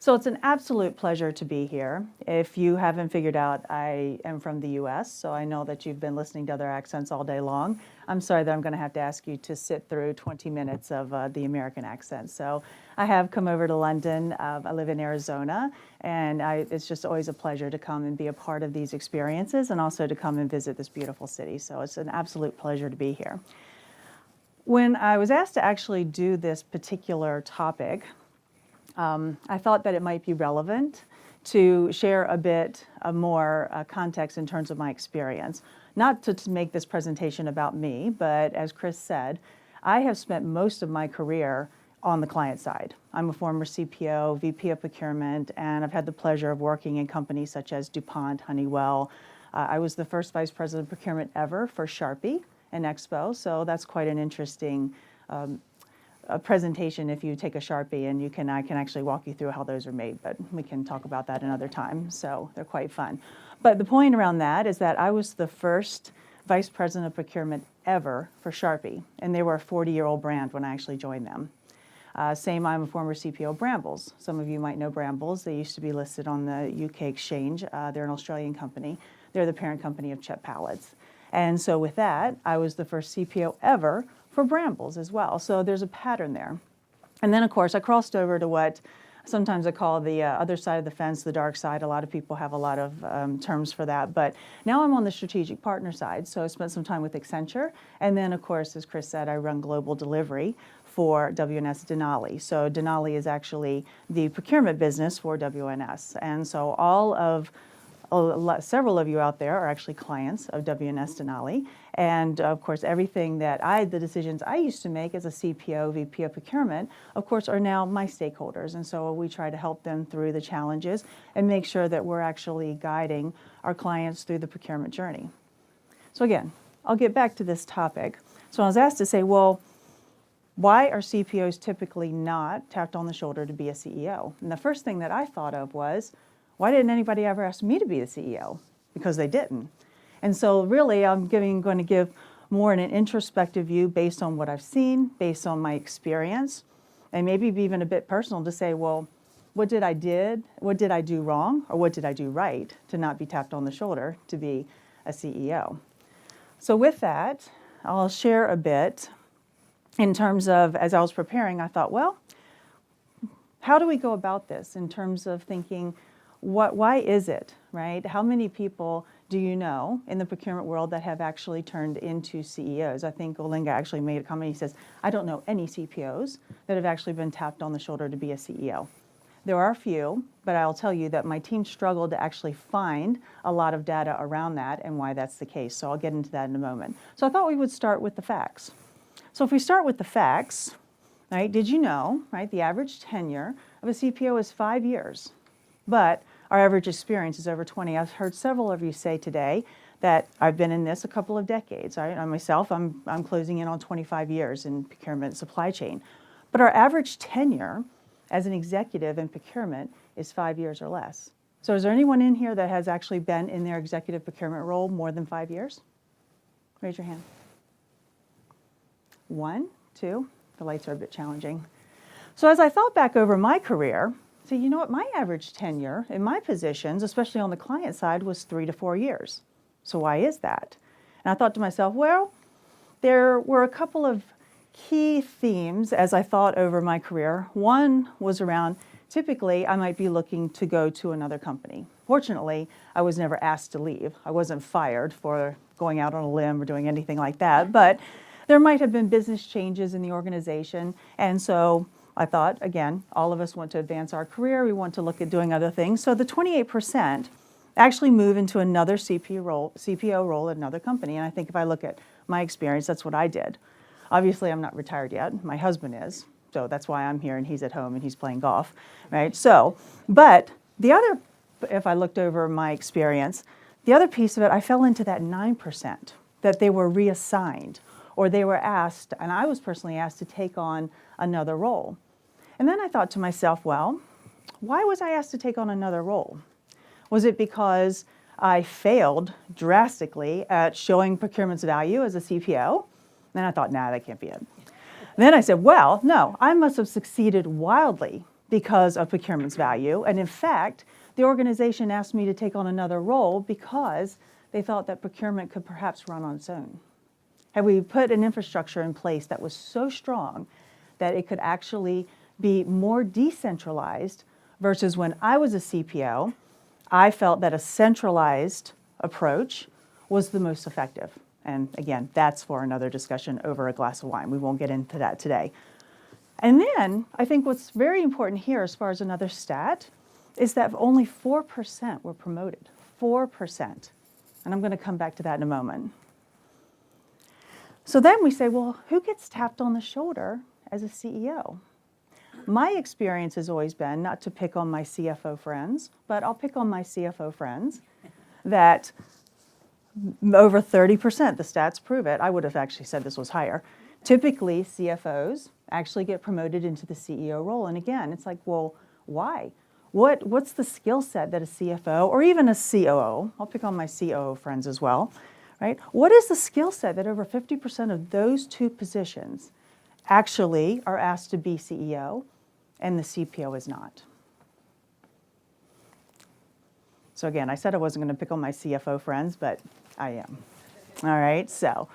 So it's an absolute pleasure to be here. If you haven't figured out, I am from the US, so I know that you've been listening to other accents all day long. I'm sorry that I'm going to have to ask you to sit through 20 minutes of the American accent. So I have come over to London. I live in Arizona, and it's just always a pleasure to come and be a part of these experiences and also to come and visit this beautiful city. So it's an absolute pleasure to be here. When I was asked to actually do this particular topic, I thought that it might be relevant to share a bit more context in terms of my experience. Not to make this presentation about me, but as Chris said, I have spent most of my career on the client side. I'm a former CPO, VP of procurement, and I've had the pleasure of working in companies such as DuPont, Honeywell. I was the first vice president of procurement ever for Sharpie and Expo, so that's quite an interesting a presentation if you take a Sharpie, and I can actually walk you through how those are made, but we can talk about that another time. So they're quite fun. But the point around that is that I was the first vice president of procurement ever for Sharpie, and they were a 40-year-old brand when I actually joined them. I'm a former CPO of Brambles. Some of you might know Brambles. They used to be listed on the UK exchange. They're an Australian company. They're the parent company of Chet Pallets. And so with that, I was the first CPO ever for Brambles as well. So there's a pattern there. And then, of course, I crossed over to what sometimes I call the other side of the fence, the dark side. A lot of people have a lot of terms for that. But now I'm on the strategic partner side. So I spent some time with Accenture. And then, of course, as Chris said, I run global delivery for WNS Denali. So Denali is actually the procurement business for WNS. And so several of you out there are actually clients of WNS Denali. And of course, everything the decisions I used to make as a CPO, VP of procurement, of course, are now my stakeholders. And so we try to help them through the challenges and make sure that we're actually guiding our clients through the procurement journey. So again, I'll get back to this topic. So I was asked to say, well, why are CPOs typically not tapped on the shoulder to be a CEO? And the first thing that I thought of was, why didn't anybody ever ask me to be the CEO? Because they didn't. And so really I'm going to give more in an introspective view based on what I've seen, based on my experience, and maybe even a bit personal to say, well, what did I do wrong, or what did I do right to not be tapped on the shoulder to be a CEO? So with that, I'll share a bit in terms of, as I was preparing, I thought, well, how do we go about this in terms of thinking, why is it, right? How many people do you know in the procurement world that have actually turned into CEOs? I think Olinga actually made a comment. He says, I don't know any CPOs that have actually been tapped on the shoulder to be a CEO. There are a few, but I'll tell you that my team struggled to actually find a lot of data around that and why that's the case. So I'll get into that in a moment. So I thought we would start with the facts. So if we start with the facts, right, did you know, right, the average tenure of a CPO is 5 years, but our average experience is over 20. I've heard several of you say today that I've been in this a couple of decades. Myself, I'm closing in on 25 years in procurement and supply chain. But our average tenure as an executive in procurement is 5 years or less. So is there anyone in here that has actually been in their executive procurement role more than 5 years? Raise your hand. 1, 2, the lights are a bit challenging. So as I thought back over my career, so you know what, my average tenure in my positions, especially on the client side, was 3 to 4 years. So why is that? And I thought to myself, well, there were a couple of key themes as I thought over my career. One was around, typically I might be looking to go to another company. Fortunately, I was never asked to leave. I wasn't fired for going out on a limb or doing anything like that, but there might have been business changes in the organization, and so I thought, again, all of us want to advance our career. We want to look at doing other things. So the 28% actually move into another CPO role at another company. And I think if I look at my experience, that's what I did. Obviously, I'm not retired yet. My husband is. So that's why I'm here and he's at home and he's playing golf, right? So, but the other, if I looked over my experience, the other piece of it, I fell into that 9% that they were reassigned or they were asked, and I was personally asked to take on another role. And then I thought to myself, well, why was I asked to take on another role? Was it because I failed drastically at showing procurement's value as a CPO? Then I thought, nah, that can't be it. And then I said, well, no, I must have succeeded wildly because of procurement's value. And in fact, the organization asked me to take on another role because they thought that procurement could perhaps run on its own. Had we put an infrastructure in place that was so strong that it could actually be more decentralized versus when I was a CPO, I felt that a centralized approach was the most effective. And again, that's for another discussion over a glass of wine. We won't get into that today. And then I think what's very important here as far as another stat is that only 4% were promoted, 4%. And I'm going to come back to that in a moment. So then we say, well, who gets tapped on the shoulder as a CEO? My experience has always been, not to pick on my CFO friends, but I'll pick on my CFO friends, that over 30%, the stats prove it. I would have actually said this was higher. Typically, CFOs actually get promoted into the CEO role. And again, it's like, well, why? What's the skill set that a CFO or even a COO, I'll pick on my COO friends as well, right? What is the skill set that over 50% of those two positions actually are asked to be CEO and the CPO is not? So again, I said I wasn't going to pick on my CFO friends, but I am. All right, so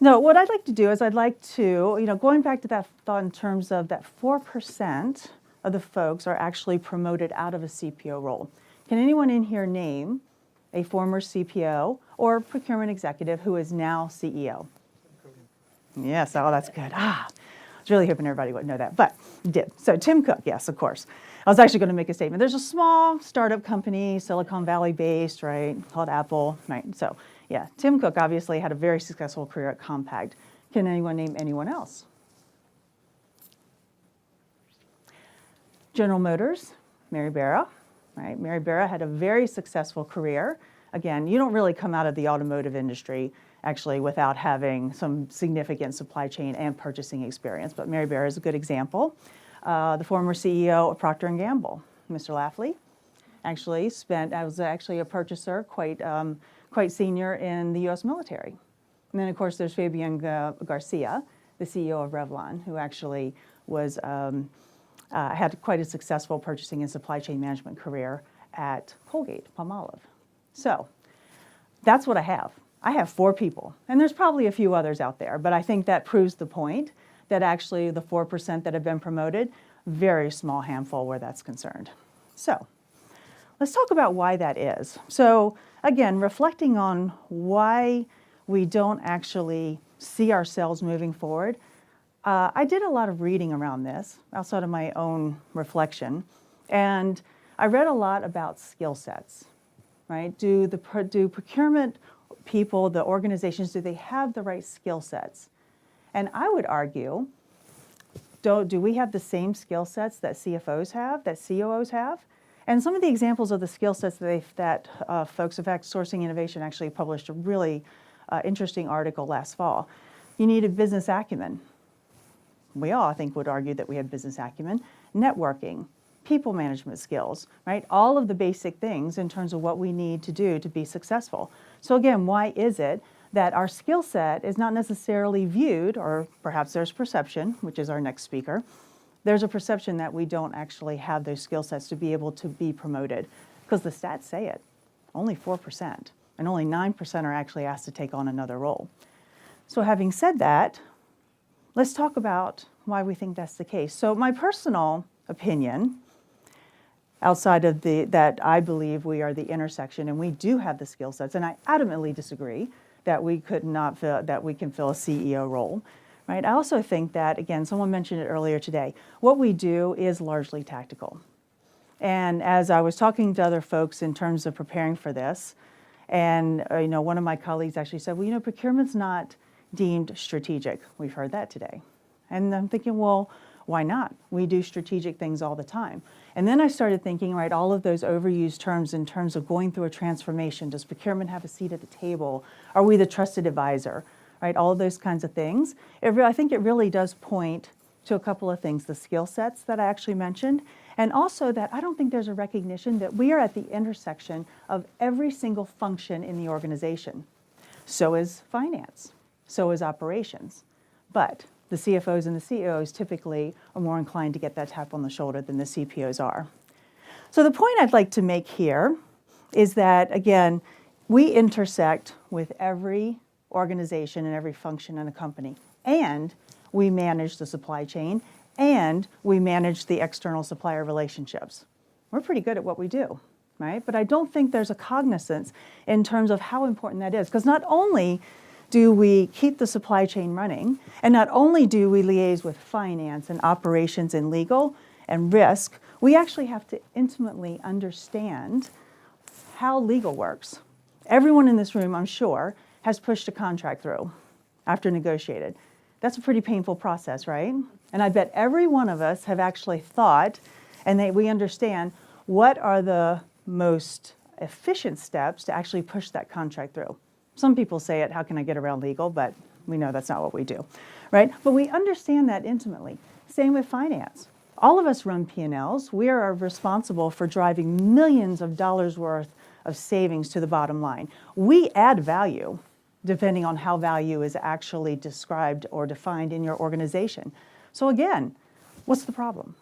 no, what I'd like to do is I'd like to, going back to that thought in terms of that 4% of the folks are actually promoted out of a CPO role. Can anyone in here name a former CPO or procurement executive who is now CEO? Yes, oh, that's good. I was really hoping everybody would know that, but did. So Tim Cook, yes, of course. I was actually going to make a statement. There's a small startup company, Silicon Valley based, right, called Apple, right? So yeah, Tim Cook obviously had a very successful career at Compaq. Can anyone name anyone else? General Motors, Mary Barra, right? Mary Barra had a very successful career. Again, you don't really come out of the automotive industry actually without having some significant supply chain and purchasing experience, but Mary Barra is a good example. The former CEO of Procter & Gamble, Mr. Lafley, actually I was actually a purchaser, quite senior in the U.S. military. And then, of course, there's Fabian Garcia, the CEO of Revlon, who actually was had quite a successful purchasing and supply chain management career at Colgate-Palmolive. So that's what I have. I have 4 people, and there's probably a few others out there, but I think that proves the point that actually the 4% that have been promoted, very small handful where that's concerned. So let's talk about why that is. So again, reflecting on why we don't actually see ourselves moving forward, I did a lot of reading around this outside of my own reflection, and I read a lot about skill sets, right? Do procurement people, the organizations, do they have the right skill sets? And I would argue, do we have the same skill sets that CFOs have, that COOs have? And some of the examples of the skill sets that folks of Sourcing Innovation actually published a really interesting article last fall. You needed business acumen. We all, I think, would argue that we have business acumen, networking, people management skills, right? All of the basic things in terms of what we need to do to be successful. So again, why is it that our skill set is not necessarily viewed, or perhaps there's perception, which is our next speaker, there's a perception that we don't actually have those skill sets to be able to be promoted, because the stats say it, only 4%, and only 9% are actually asked to take on another role. So having said that, let's talk about why we think that's the case. So my personal opinion, outside of that I believe we are the intersection and we do have the skill sets, and I adamantly disagree that we can fill a CEO role, right? I also think that, again, someone mentioned it earlier today, what we do is largely tactical. And as I was talking to other folks in terms of preparing for this, and one of my colleagues actually said, well, procurement's not deemed strategic. We've heard that today. And I'm thinking, well, why not? We do strategic things all the time. And then I started thinking, right, all of those overused terms in terms of going through a transformation. Does procurement have a seat at the table? Are we the trusted advisor? Right, all of those kinds of things. I think it really does point to a couple of things, the skill sets that I actually mentioned, and also that I don't think there's a recognition that we are at the intersection of every single function in the organization. So is finance, so is operations. But the CFOs and the CEOs typically are more inclined to get that tap on the shoulder than the CPOs are. So the point I'd like to make here is that, again, we intersect with every organization and every function in a company, and we manage the supply chain, and we manage the external supplier relationships. We're pretty good at what we do, right? But I don't think there's a cognizance in terms of how important that is, because not only do we keep the supply chain running, and not only do we liaise with finance and operations and legal and risk, we actually have to intimately understand how legal works. Everyone in this room, I'm sure, has pushed a contract through after negotiated. That's a pretty painful process, right? And I bet every one of us have actually thought, and we understand, what are the most efficient steps to actually push that contract through? Some people say it, how can I get around legal? But we know that's not what we do, right? But we understand that intimately. Same with finance. All of us run P&Ls. We are responsible for driving millions of dollars worth of savings to the bottom line. We add value depending on how value is actually described or defined in your organization. So again, what's the problem,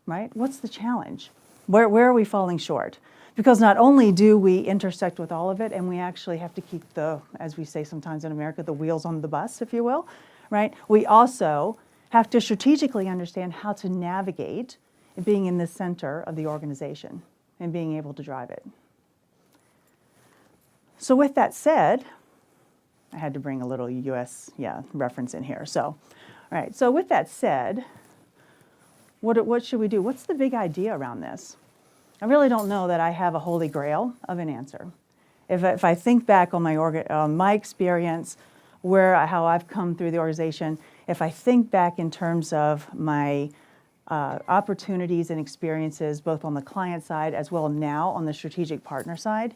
right? What's the challenge? Where are we falling short? Because not only do we intersect with all of it, and we actually have to keep the, as we say sometimes in America, the wheels on the bus, if you will, right? We also have to strategically understand how to navigate being in the center of the organization and being able to drive it. So with that said, I had to bring a little US reference in here. So, all right, so with that said, what should we do? What's the big idea around this? I really don't know that I have a holy grail of an answer. If I think back on my experience, how I've come through the organization, if I think back in terms of my opportunities and experiences, both on the client side as well now on the strategic partner side,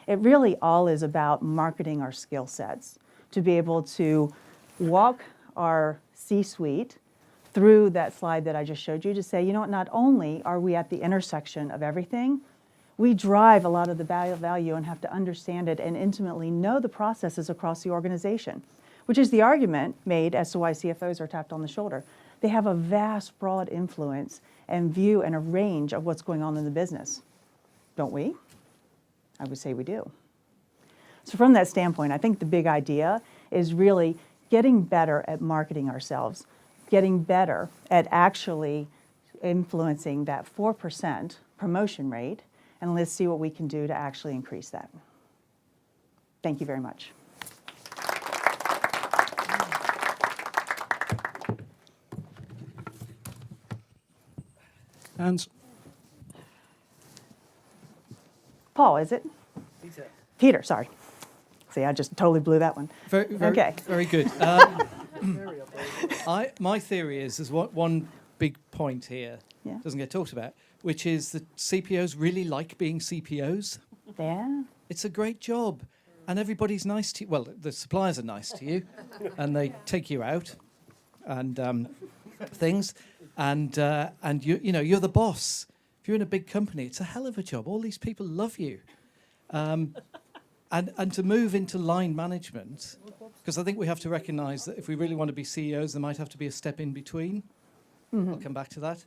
it really all is about marketing our skill sets to be able to walk our C-suite through that slide that I just showed you to say, you know what, not only are we at the intersection of everything, we drive a lot of the value and have to understand it and intimately know the processes across the organization, which is the argument made as to why CFOs are tapped on the shoulder. They have a vast, broad influence and view and a range of what's going on in the business. Don't we? I would say we do. So from that standpoint, I think the big idea is really getting better at marketing ourselves, getting better at actually influencing that 4% promotion rate, and let's see what we can do to actually increase that. Thank you very much. Hands. Paul, is it? Peter. Peter, sorry. See, I just totally blew that one. Very good. My theory is there's one big point here, doesn't get talked about, which is that CPOs really like being CPOs. Yeah. It's a great job, and everybody's nice to you. Well, the suppliers are nice to you, and they take you out, and things, and you're the boss. If you're in a big company, it's a hell of a job. All these people love you. And to move into line management, because I think we have to recognise that if we really want to be CEOs, there might have to be a step in between. Mm-hmm. I'll come back to that.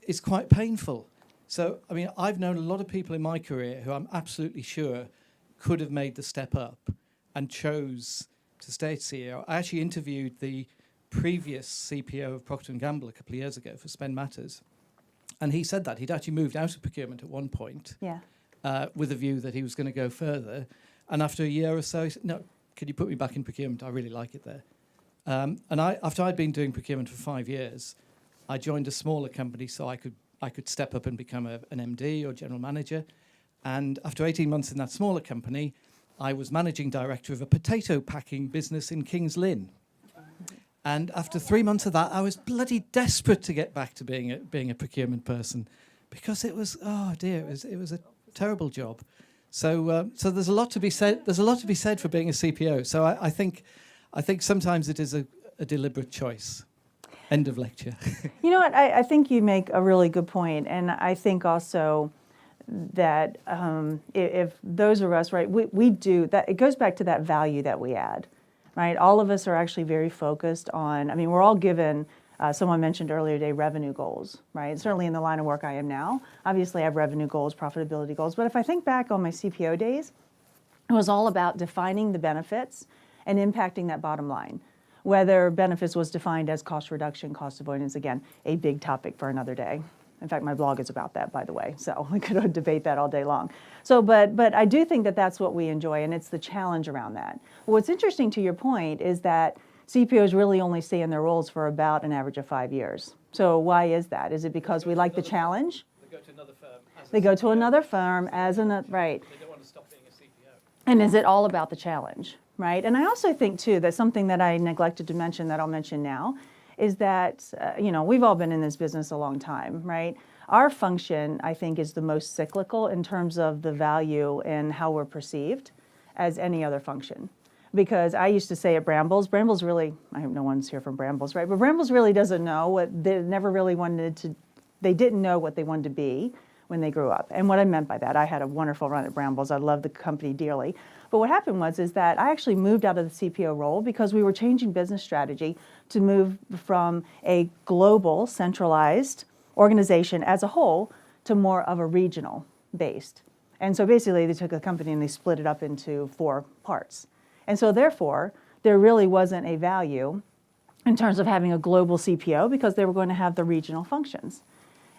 It's quite painful. So, I mean, I've known a lot of people in my career who I'm absolutely sure could have made the step up and chose to stay at CEO. I actually interviewed the previous CPO of Procter & Gamble a couple of years ago for Spend Matters. And he said that. He'd actually moved out of procurement at one point. Yeah. With a view that he was going to go further. And after a year or so, he said, no, could you put me back in procurement? I really like it there. After I'd been doing procurement for 5 years, I joined a smaller company so I could step up and become an MD or general manager. And after 18 months in that smaller company, I was managing director of a potato packing business in Kings Lynn. And after 3 months of that, I was bloody desperate to get back to being a procurement person, because it was, oh dear, it was a terrible job. So there's a lot to be said. There's a lot to be said for being a CPO. So I think sometimes it is a deliberate choice. End of lecture. You know what? I think you make a really good point, and I think also that if those of us, right, we do that. It goes back to that value that we add, right? All of us are actually very focused on, I mean, we're all given, someone mentioned earlier today, revenue goals, right? Certainly in the line of work I am now, obviously I have revenue goals, profitability goals, but if I think back on my CPO days, it was all about defining the benefits and impacting that bottom line. Whether benefits was defined as cost reduction, cost avoidance, again, a big topic for another day. In fact, my blog is about that, by the way, so we could debate that all day long. So, but I do think that that's what we enjoy, and it's the challenge around that. What's interesting to your point is that CPOs really only stay in their roles for about an average of 5 years. So why is that? Is it because we like the challenge? They go to another firm. They go to another firm as an, right. They don't want to stop being a CPO. And is it all about the challenge, right? And I also think, too, that something that I neglected to mention that I'll mention now is that, we've all been in this business a long time, right? Our function, I think, is the most cyclical in terms of the value and how we're perceived as any other function. Because I used to say at Brambles really, I hope no one's here from Brambles, right? But Brambles really doesn't know what, they never really wanted to, they didn't know what they wanted to be when they grew up. And what I meant by that, I had a wonderful run at Brambles. I love the company dearly. But what happened is that I actually moved out of the CPO role because we were changing business strategy to move from a global, centralized organization as a whole to more of a regional based. And so basically they took a company and they split it up into 4 parts. And so therefore, there really wasn't a value in terms of having a global CPO because they were going to have the regional functions.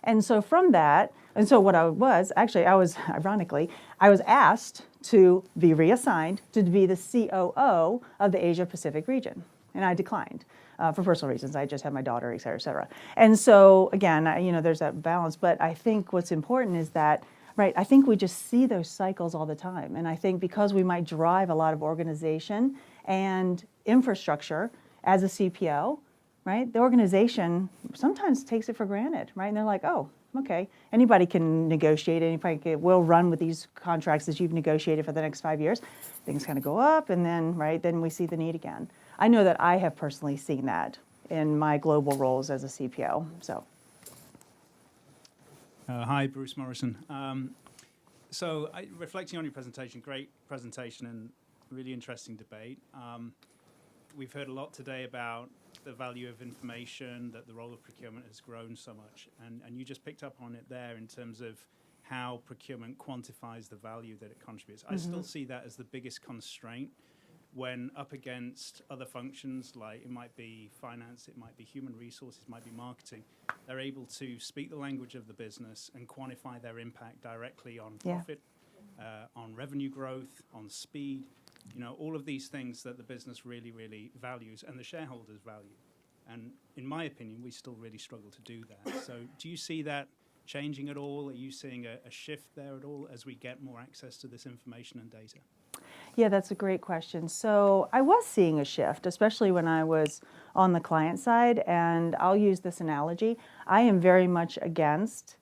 And so from that, and so what I was ironically, I was asked to be reassigned to be the COO of the Asia Pacific region. And I declined for personal reasons. I just had my daughter, et cetera, et cetera. And so again, there's that balance. But I think what's important is that, right, I think we just see those cycles all the time. And I think because we might drive a lot of organization and infrastructure as a CPO, right, the organization sometimes takes it for granted, right? And they're like, oh, okay, anybody can negotiate, we'll run with these contracts that you've negotiated for the next 5 years. Things kind of go up and then, right, then we see the need again. I know that I have personally seen that in my global roles as a CPO, so. Hi, Bruce Morrison. Reflecting on your presentation, great presentation and really interesting debate. We've heard a lot today about the value of information, that the role of procurement has grown so much, and you just picked up on it there in terms of how procurement quantifies the value that it contributes. I still see that as the biggest constraint when up against other functions, like it might be finance, it might be human resources, it might be marketing. They're able to speak the language of the business and quantify their impact directly on profit, on revenue growth, on speed, all of these things that the business really, really values and the shareholders value. And in my opinion, we still really struggle to do that. So do you see that changing at all? Are you seeing a shift there at all as we get more access to this information and data? Yeah, that's a great question. So I was seeing a shift, especially when I was on the client side, and I'll use this analogy. I am very much against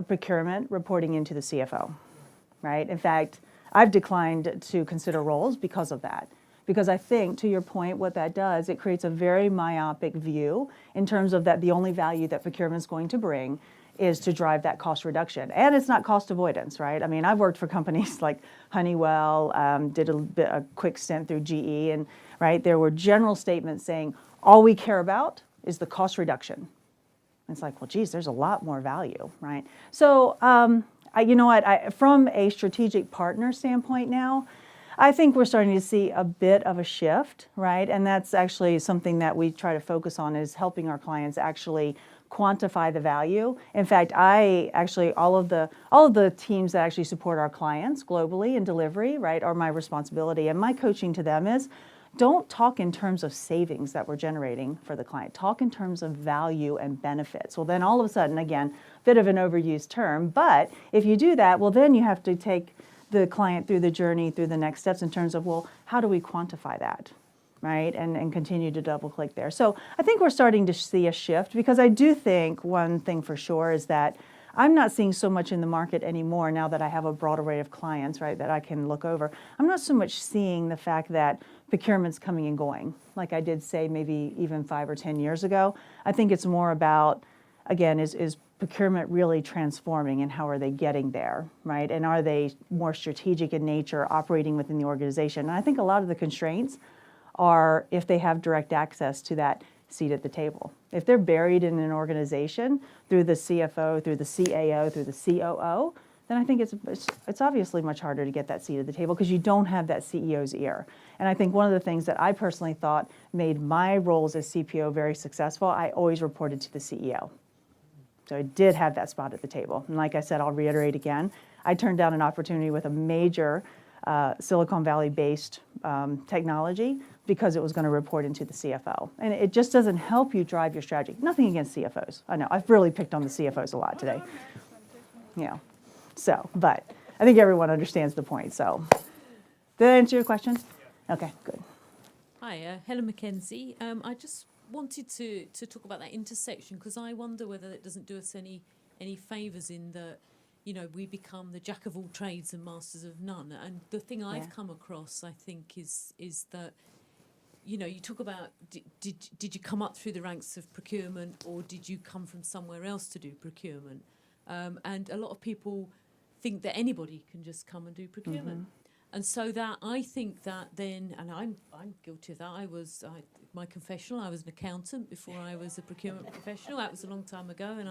procurement reporting into the CFO, right? In fact, I've declined to consider roles because of that. Because I think, to your point, what that does, it creates a very myopic view in terms of that the only value that procurement is going to bring is to drive that cost reduction. And it's not cost avoidance, right? I mean, I've worked for companies like Honeywell, did a quick stint through GE, and right, there were general statements saying, all we care about is the cost reduction. And it's like, well, geez, there's a lot more value, right? So, from a strategic partner standpoint now, I think we're starting to see a bit of a shift, right? And that's actually something that we try to focus on is helping our clients actually quantify the value. In fact, all of the teams that actually support our clients globally in delivery, right, are my responsibility. And my coaching to them is, don't talk in terms of savings that we're generating for the client. Talk in terms of value and benefits. Well, then all of a sudden, again, bit of an overused term, but if you do that, well, then you have to take the client through the journey, through the next steps in terms of, well, how do we quantify that, right? And continue to double click there. So I think we're starting to see a shift because I do think one thing for sure is that I'm not seeing so much in the market anymore now that I have a broad array of clients, right, that I can look over. I'm not so much seeing the fact that procurement's coming and going, like I did say maybe even 5 or 10 years ago. I think it's more about, again, is procurement really transforming and how are they getting there, right? And are they more strategic in nature, operating within the organization? And I think a lot of the constraints are if they have direct access to that seat at the table. If they're buried in an organization through the CFO, through the CAO, through the COO, then I think it's obviously much harder to get that seat at the table because you don't have that CEO's ear. And I think one of the things that I personally thought made my roles as CPO very successful, I always reported to the CEO. So I did have that spot at the table. And like I said, I'll reiterate again, I turned down an opportunity with a major Silicon Valley-based technology because it was going to report into the CFO. And it just doesn't help you drive your strategy. Nothing against CFOs. I know, I've really picked on the CFOs a lot today. Yeah. So, but I think everyone understands the point. So, did that answer your question? Yeah. Okay, good. Hi, Helen Mackenzie. I just wanted to talk about that intersection because I wonder whether it doesn't do us any favours in that, you know, we become the jack of all trades and masters of none. And the thing I've come across, I think, is that, you know, you talk about did you come up through the ranks of procurement or did you come from somewhere else to do procurement? And a lot of people think that anybody can just come and do procurement. And so that I think that then, and I'm guilty of that. My confessional, I was an accountant before I was a procurement professional. That was a long time ago, and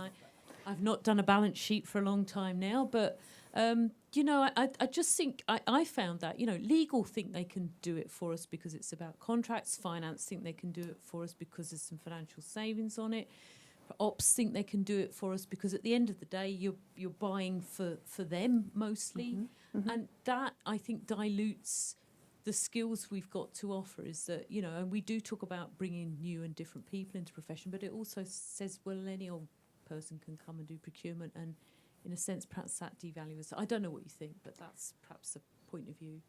I've not done a balance sheet for a long time now. But you know, I just think I found that, you know, legal think they can do it for us because it's about contracts. Finance think they can do it for us because there's some financial savings on it. Ops think they can do it for us because at the end of the day, you're buying for them mostly. And that, I think, dilutes the skills we've got to offer is that, you know, and we do talk about bringing new and different people into profession, but it also says, well, any old person can come and do procurement. And in a sense, perhaps that devalues. I don't know what you think, but that's perhaps a point of view.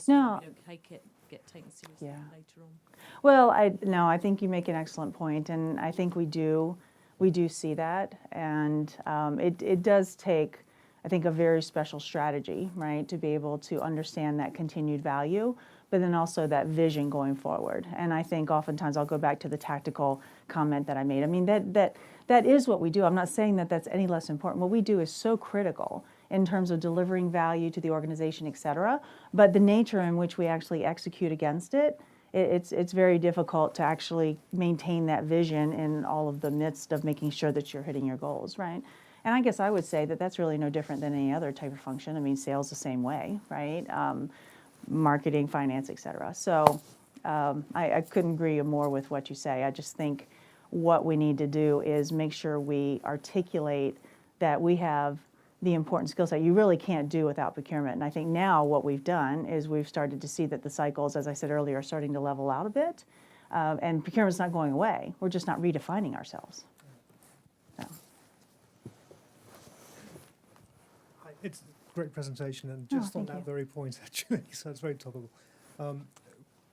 No. We don't get taken seriously later on. Well, I think you make an excellent point, and I think we do see that, and it does take, I think, a very special strategy, right, to be able to understand that continued value, but then also that vision going forward. And I think oftentimes I'll go back to the tactical comment that I made. I mean, that is what we do. I'm not saying that that's any less important. What we do is so critical in terms of delivering value to the organization, et cetera, but the nature in which we actually execute against it, it's very difficult to actually maintain that vision in all of the midst of making sure that you're hitting your goals, right? And I guess I would say that that's really no different than any other type of function. I mean, sales the same way, right? Marketing, finance, et cetera. So I couldn't agree more with what you say. I just think what we need to do is make sure we articulate that we have the important skill set you really can't do without procurement. And I think now what we've done is we've started to see that the cycles, as I said earlier, are starting to level out a bit. And procurement's not going away. We're just not redefining ourselves. So. It's a great presentation, and just on that very point, actually, so it's very topical.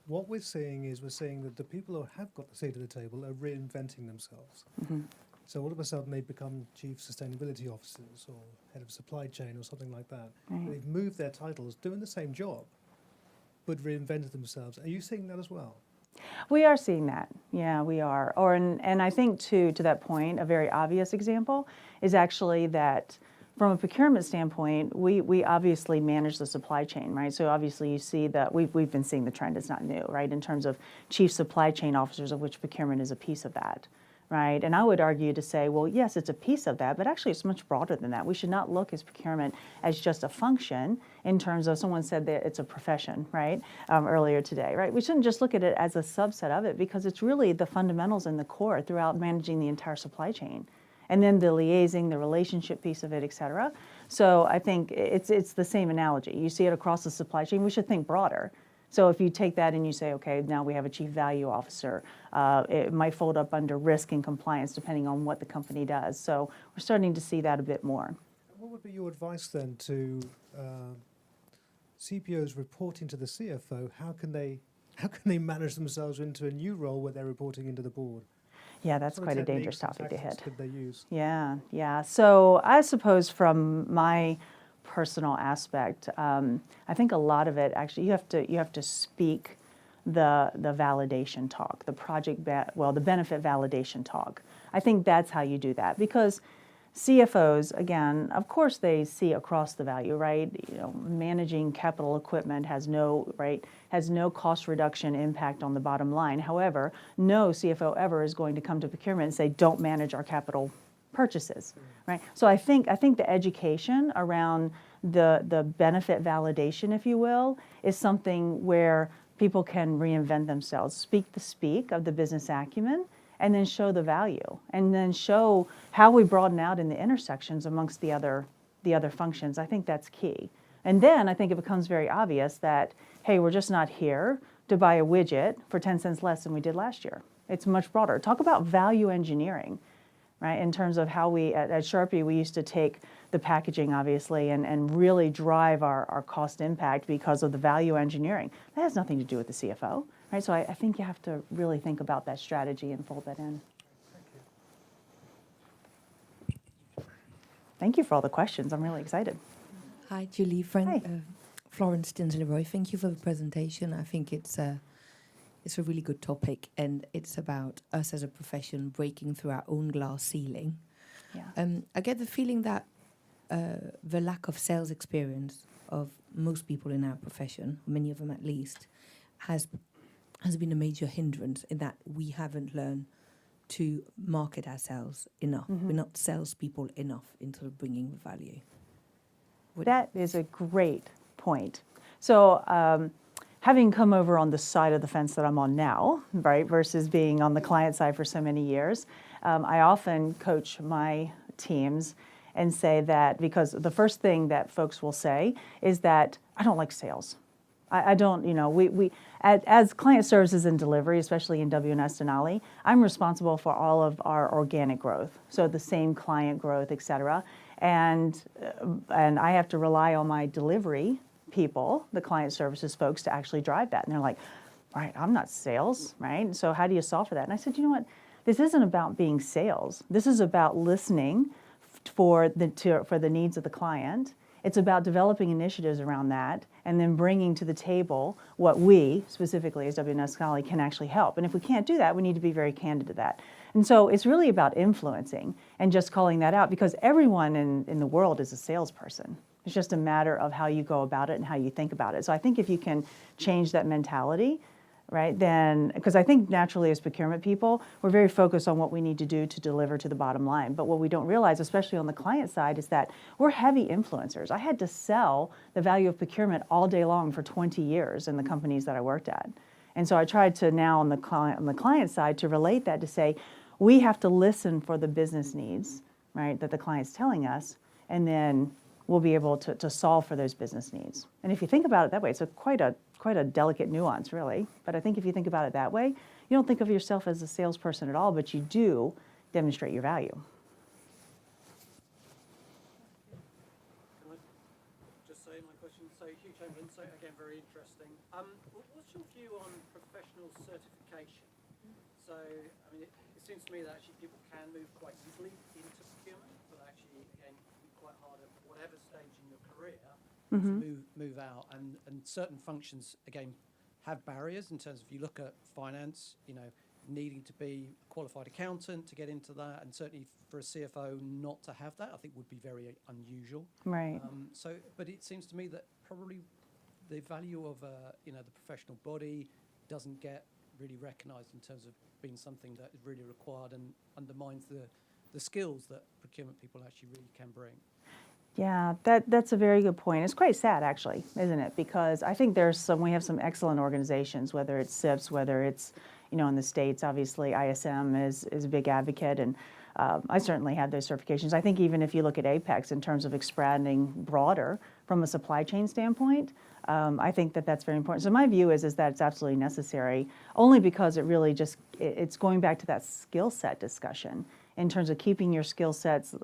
What we're seeing that the people who have got the seat at the table are reinventing themselves. So all of a sudden they become chief sustainability officers or head of supply chain or something like that. Right. They've moved their titles, doing the same job, but reinvented themselves. Are you seeing that as well? We are seeing that. Yeah, we are. And I think, too, to that point, a very obvious example is actually that from a procurement standpoint, we obviously manage the supply chain, right? So obviously you see that we've been seeing the trend. It's not new, right, in terms of chief supply chain officers, of which procurement is a piece of that. Right, and I would argue to say, well, yes, it's a piece of that, but actually it's much broader than that. We should not look at procurement as just a function in terms of, someone said that it's a profession, right, earlier today, right? We shouldn't just look at it as a subset of it because it's really the fundamentals and the core throughout managing the entire supply chain. And then the liaising, the relationship piece of it, et cetera. So I think it's the same analogy. You see it across the supply chain. We should think broader. So if you take that and you say, okay, now we have a chief value officer, it might fold up under risk and compliance depending on what the company does. So we're starting to see that a bit more. What would be your advice then to CPOs reporting to the CFO? How can they manage themselves into a new role where they're reporting into the board? Yeah, that's quite a dangerous topic to hit. Could they use? Yeah. So I suppose from my personal aspect, I think a lot of it actually you have to speak the validation talk, the benefit validation talk. I think that's how you do that, because CFOs, again, of course they see across the value, right? You know, managing capital equipment has no cost reduction impact on the bottom line. However, no CFO ever is going to come to procurement and say, don't manage our capital purchases, right? So I think the education around the benefit validation, if you will, is something where people can reinvent themselves, speak the speak of the business acumen, and then show the value, and then show how we broaden out in the intersections amongst the other functions. I think that's key. And then I think it becomes very obvious that, hey, we're just not here to buy a widget for 10 cents less than we did last year. It's much broader. Talk about value engineering, right? In terms of how we, at Sharpie, we used to take the packaging, obviously, and really drive our cost impact because of the value engineering. That has nothing to do with the CFO. Right, so I think you have to really think about that strategy and fold that in. Thank you for all the questions. I'm really excited. Hi, Julie. Hi. Florence Tinsley-Roy. Thank you for the presentation. I think it's a really good topic, and it's about us as a profession breaking through our own glass ceiling. Yeah. I get the feeling that the lack of sales experience of most people in our profession, many of them at least, has been a major hindrance in that we haven't learned to market ourselves enough. Mm-hmm. We're not salespeople enough into bringing the value. That is a great point. So having come over on the side of the fence that I'm on now, right, versus being on the client side for so many years, I often coach my teams and say that, because the first thing that folks will say is that I don't like sales. I don't, you know, we as client services and delivery, especially in WNS Denali, I'm responsible for all of our organic growth, so the same client growth, et cetera. And I have to rely on my delivery people, the client services folks, to actually drive that. And they're like, right, I'm not sales, right? So how do you solve for that? And I said, you know what, this isn't about being sales. This is about listening for the needs of the client. It's about developing initiatives around that and then bringing to the table what we, specifically as WNS Denali, can actually help. And if we can't do that, we need to be very candid to that. And so it's really about influencing and just calling that out, because everyone in the world is a salesperson. It's just a matter of how you go about it and how you think about it. So I think if you can change that mentality, right, then, because I think naturally as procurement people, we're very focused on what we need to do to deliver to the bottom line. But what we don't realize, especially on the client side, is that we're heavy influencers. I had to sell the value of procurement all day long for 20 years in the companies that I worked at. And so I tried to now on the client side to relate that, to say, we have to listen for the business needs, right, that the client's telling us, and then we'll be able to solve for those business needs. And if you think about it that way, it's quite a delicate nuance, really. But I think if you think about it that way, you don't think of yourself as a salesperson at all, but you do demonstrate your value. Can I just say my question? So, Hugh Chamberlain, so again, very interesting. What's your view on professional certification? So, I mean, it seems to me that actually people can move quite easily into procurement, but actually, again, it can be quite hard at whatever stage in your career to move out. And certain functions, again, have barriers in terms of, you look at finance, you know, needing to be a qualified accountant to get into that, and certainly for a CFO not to have that, I think would be very unusual. Right. So, but it seems to me that probably the value of, you know, the professional body doesn't get really recognised in terms of being something that is really required, and undermines the skills that procurement people actually really can bring. Yeah, that's a very good point. It's quite sad, actually, isn't it? Because I think we have some excellent organizations, whether it's SIPs, whether it's, you know, in the States, obviously ISM is a big advocate, and I certainly have those certifications. I think even if you look at Apex in terms of expanding broader from a supply chain standpoint, I think that's very important. So my view is that it's absolutely necessary, only because it really just, it's going back to that skill set discussion in terms of keeping your skill sets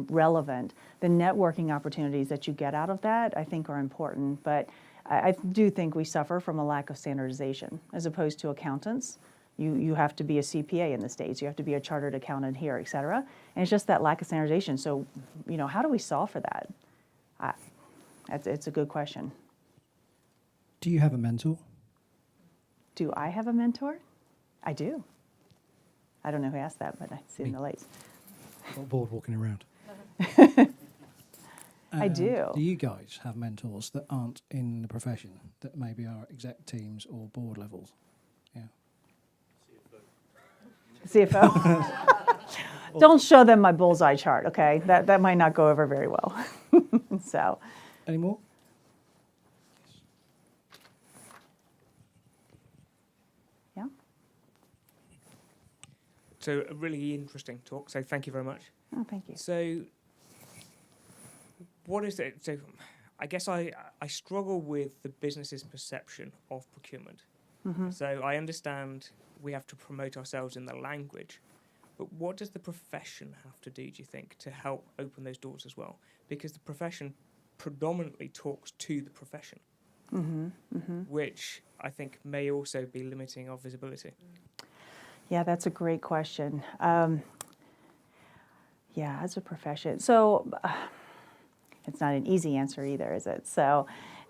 relevant. The networking opportunities that you get out of that, I think, are important. But I do think we suffer from a lack of standardization. As opposed to accountants, you have to be a CPA in the States, you have to be a chartered accountant here, et cetera. And it's just that lack of standardization. So, you know, how do we solve for that? It's a good question. Do you have a mentor? Do I have a mentor? I do. I don't know who asked that, but I see in the lights. Not bored walking around. I And do. Do you guys have mentors that aren't in the profession, that maybe are exec teams or board levels? Yeah. CFO. Don't show them my bullseye chart, okay? That might not go over very well. So, Any more? yeah. So a really interesting talk. So thank you very much. Oh, thank you. So what is it? So I guess I struggle with the business's perception of procurement. So I understand we have to promote ourselves in the language, but what does the profession have to do, do you think, to help open those doors as well? Because the profession predominantly talks to the profession, which I think may also be limiting our visibility. Yeah, that's a great question. Yeah, as a profession. So it's not an easy answer either, is it? So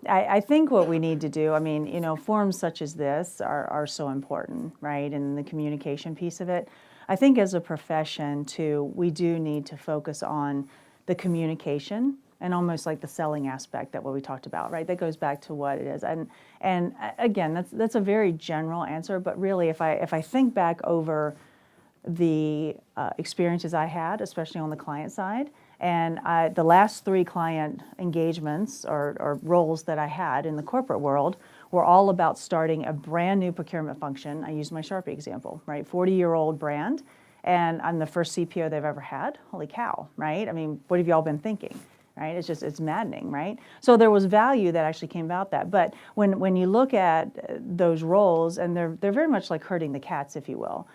I think what we need to do, I mean, you know, forums such as this are so important, right? And the communication piece of it. I think as a profession, too, we do need to focus on the communication and almost like the selling aspect that what we talked about, right? That goes back to what it is. And again, that's a very general answer, but really if I think back over the experiences I had, especially on the client side, and the last 3 client engagements or roles that I had in the corporate world were all about starting a brand new procurement function. I used my Sharpie example, right? 40-year-old brand, and I'm the first CPO they've ever had. Holy cow, right? I mean, what have y'all been thinking? Right? It's maddening, right? So there was value that actually came about that. But when you look at those roles, and they're very much like herding the cats, if you will.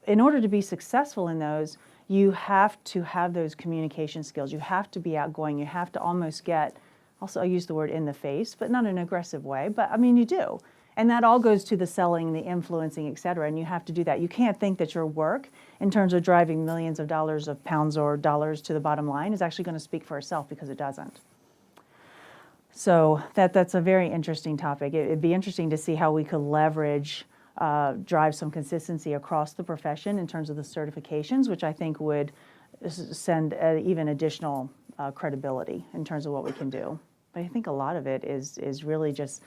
In order to be successful in those, you have to have those communication skills. You have to be outgoing. You have to almost get, also I use the word in the face, but not in an aggressive way, but I mean you do. And that all goes to the selling, the influencing, et cetera, and you have to do that. You can't think that your work, in terms of driving millions of dollars of pounds or dollars to the bottom line, is actually going to speak for itself, because it doesn't. So that's a very interesting topic. It'd be interesting to see how we could leverage, drive some consistency across the profession in terms of the certifications, which I think would send even additional credibility in terms of what we can do. But I think a lot of it is really just,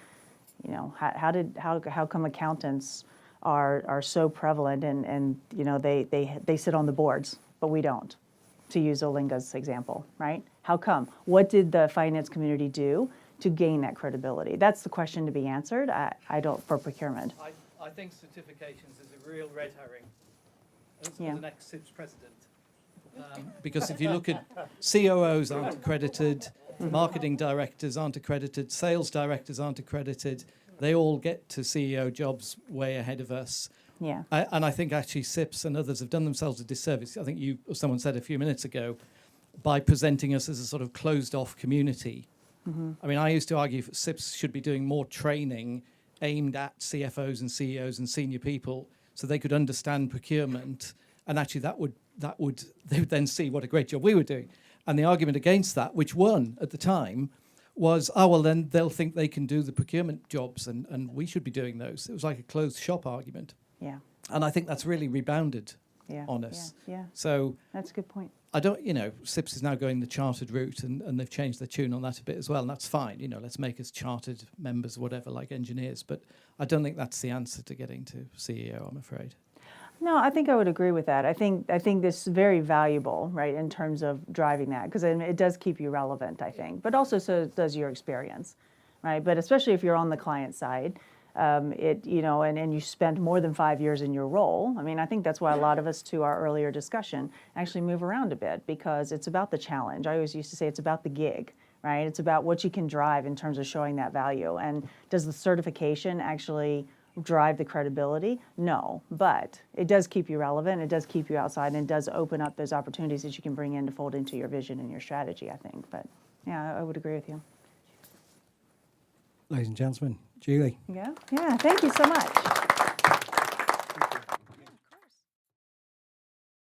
you know, how come accountants are so prevalent and you know they sit on the boards, but we don't, to use Olinga's example, right? How come? What did the finance community do to gain that credibility? That's the question to be answered. I don't, for procurement. I think certifications is a real red herring as Yeah. an ex-SIPS president. Because if you look at COOs aren't accredited, marketing directors aren't accredited, sales directors aren't accredited, they all get to CEO jobs way ahead of us. Yeah. And I think actually SIPs and others have done themselves a disservice. I think someone said a few minutes ago, by presenting us as a sort of closed-off community. I mean, I used to argue that SIPs should be doing more training aimed at CFOs and CEOs and senior people so they could understand procurement, and actually they would then see what a great job we were doing. And the argument against that, which won at the time, was, oh, well, then they'll think they can do the procurement jobs and we should be doing those. It was like a closed shop argument. Yeah. And I think that's really rebounded Yeah. on us. Yeah. So That's a good point. I don't, you know, SIPS is now going the chartered route and they've changed their tune on that a bit as well. And that's fine. You know, let's make us chartered members or whatever, like engineers. But I don't think that's the answer to getting to CEO, I'm afraid. No, I think I would agree with that. I think this is very valuable, right, in terms of driving that, because it does keep you relevant, I think. But also so does your experience, right? But especially if you're on the client side, you know, and you spend more than 5 years in your role. I mean, I think that's why a lot of us, to our earlier discussion, actually move around a bit, because it's about the challenge. I always used to say it's about the gig, right? It's about what you can drive in terms of showing that value. And does the certification actually drive the credibility? No, but it does keep you relevant, it does keep you outside, and it does open up those opportunities that you can bring in to fold into your vision and your strategy, I think. But yeah, I would agree with you. Ladies and gentlemen, Julie. Yeah, thank you so much.